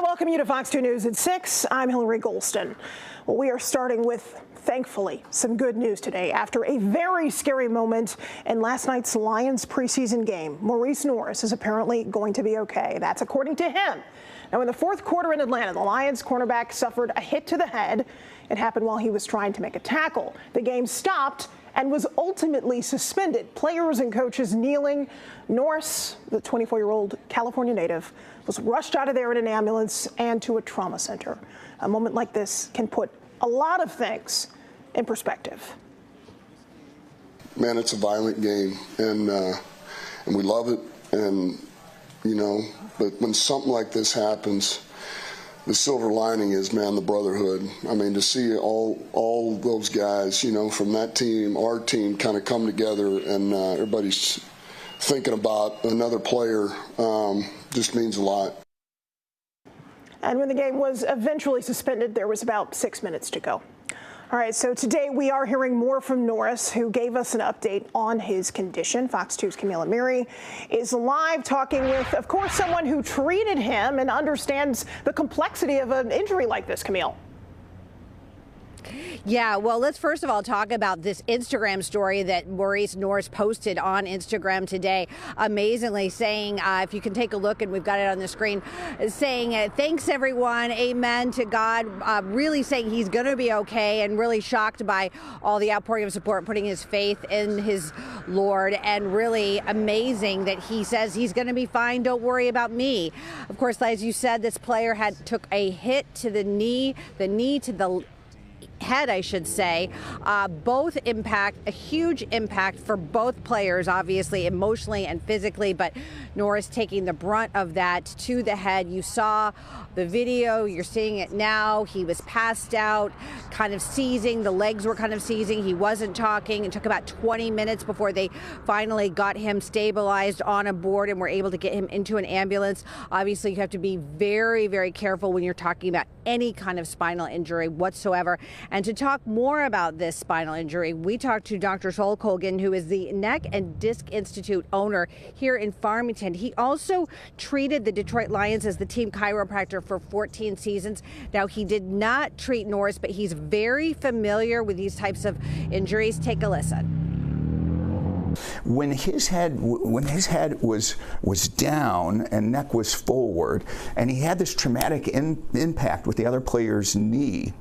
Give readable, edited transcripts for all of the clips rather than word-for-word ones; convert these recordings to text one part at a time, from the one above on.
welcome you to Fox 2 News at 6. I'm Hillary Golston. Well, we are starting with, thankfully, some good news today. After a very scary moment in last night's Lions preseason game, Maurice Norris is apparently going to be okay. That's according to him. Now, in the fourth quarter in Atlanta, the Lions cornerback suffered a hit to the head. It happened while he was trying to make a tackle. The game stopped and was ultimately suspended. Players and coaches kneeling. Norris, the 24-year-old California native, was rushed out of there in an ambulance and to a trauma center. A moment like this can put a lot of things in perspective. Man, it's a violent game, and we love it, and but when something like this happens, the silver lining is, man, the brotherhood. I mean, to see all those guys, from that team, our team, kind of come together, and everybody's thinking about another player, just means a lot. And when the game was eventually suspended, there was about 6 minutes to go. All right, so today we are hearing more from Norris, who gave us an update on his condition. Fox 2's Camille Amiri is live talking with, of course, someone who treated him and understands the complexity of an injury like this, Camille. Yeah, well, let's first of all talk about this Instagram story that Maurice Norris posted on Instagram today. Amazingly saying, if you can take a look, and we've got it on the screen, saying, thanks, everyone. Amen to God. Really saying he's going to be okay, and really shocked by all the outpouring of support, putting his faith in his Lord, and really amazing that he says he's going to be fine. Don't worry about me. Of course, as you said, this player took a hit to the knee to the head, I should say. Both impact, a huge impact for both players, obviously, emotionally and physically, but Norris taking the brunt of that to the head. You saw the video, you're seeing it now. He was passed out, kind of seizing. The legs were kind of seizing. He wasn't talking. It took about 20 minutes before they finally got him stabilized on a board and were able to get him into an ambulance. Obviously, you have to be very, very careful when you're talking about any kind of spinal injury whatsoever. And to talk more about this spinal injury, we talked to Dr. Cogan, who is the Neck and Disc Institute owner here in Farmington. He also treated the Detroit Lions as the team chiropractor for 14 seasons. Now, he did not treat Norris, but he's very familiar with these types of injuries. Take a listen. When his head was down and neck was forward, and he had this traumatic impact with the other player's knee,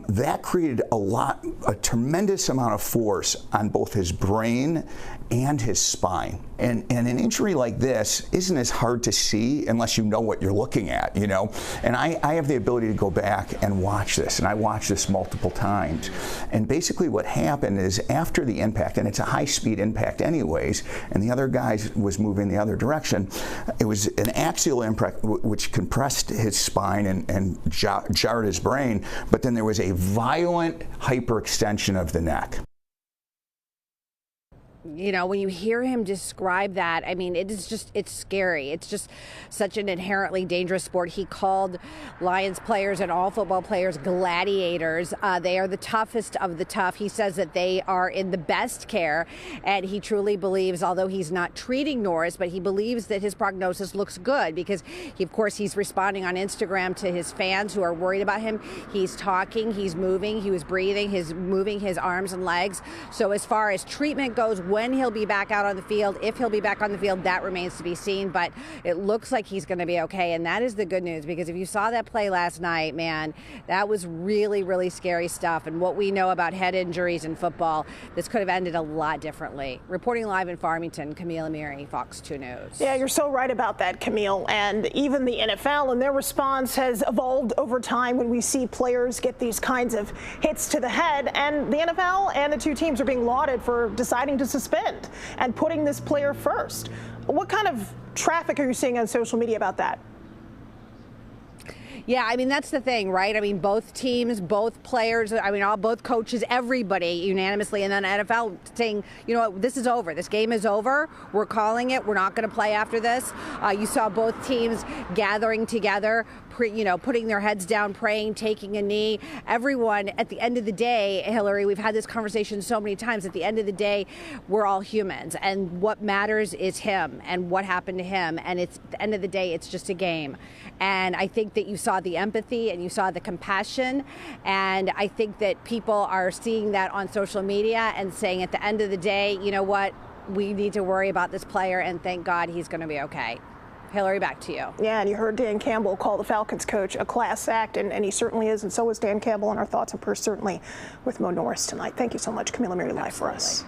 that created a tremendous amount of force on both his brain and his spine. And an injury like this isn't as hard to see unless you know what you're looking at, And I have the ability to go back and watch this, and I watched this multiple times. And basically what happened is, after the impact, and it's a high-speed impact anyways, and the other guy was moving the other direction, it was an axial impact which compressed his spine and jarred his brain, but then there was a violent hyperextension of the neck. When you hear him describe that, I mean, it's scary. It's just such an inherently dangerous sport. He called Lions players and all football players gladiators. They are the toughest of the tough. He says that they are in the best care, and he truly believes, although he's not treating Norris, but he believes that his prognosis looks good because, of course, he's responding on Instagram to his fans who are worried about him. He's talking, he's moving, he was breathing, he's moving his arms and legs. So as far as treatment goes, when he'll be back out on the field, if he'll be back on the field, that remains to be seen, but it looks like he's going to be okay, and that is the good news, because if you saw that play last night, man, that was really, really scary stuff, and what we know about head injuries in football, this could have ended a lot differently. Reporting live in Farmington, Camille Amiri, Fox 2 News. Yeah, you're so right about that, Camille, and even the NFL and their response has evolved over time when we see players get these kinds of hits to the head, and the NFL and the two teams are being lauded for deciding to suspend and putting this player first. What kind of traffic are you seeing on social media about that? Yeah, I mean, that's the thing, right? I mean, both teams, both players, both coaches, everybody unanimously, and then NFL saying, this is over. This game is over. We're calling it. We're not going to play after this. You saw both teams gathering together, putting their heads down, praying, taking a knee. Everyone, at the end of the day, Hillary, we've had this conversation so many times. At the end of the day, we're all humans, and what matters is him and what happened to him. And at the end of the day, it's just a game. And I think that you saw the empathy and you saw the compassion. And I think that people are seeing that on social media and saying at the end of the day, you know what, we need to worry about this player, and thank God he's going to be okay. Hillary, back to you. Yeah, and you heard Dan Campbell call the Falcons coach a class act, and he certainly is, and so is Dan Campbell, and our thoughts and prayers certainly with Mo Norris tonight. Thank you so much, Camila Mary, live for us.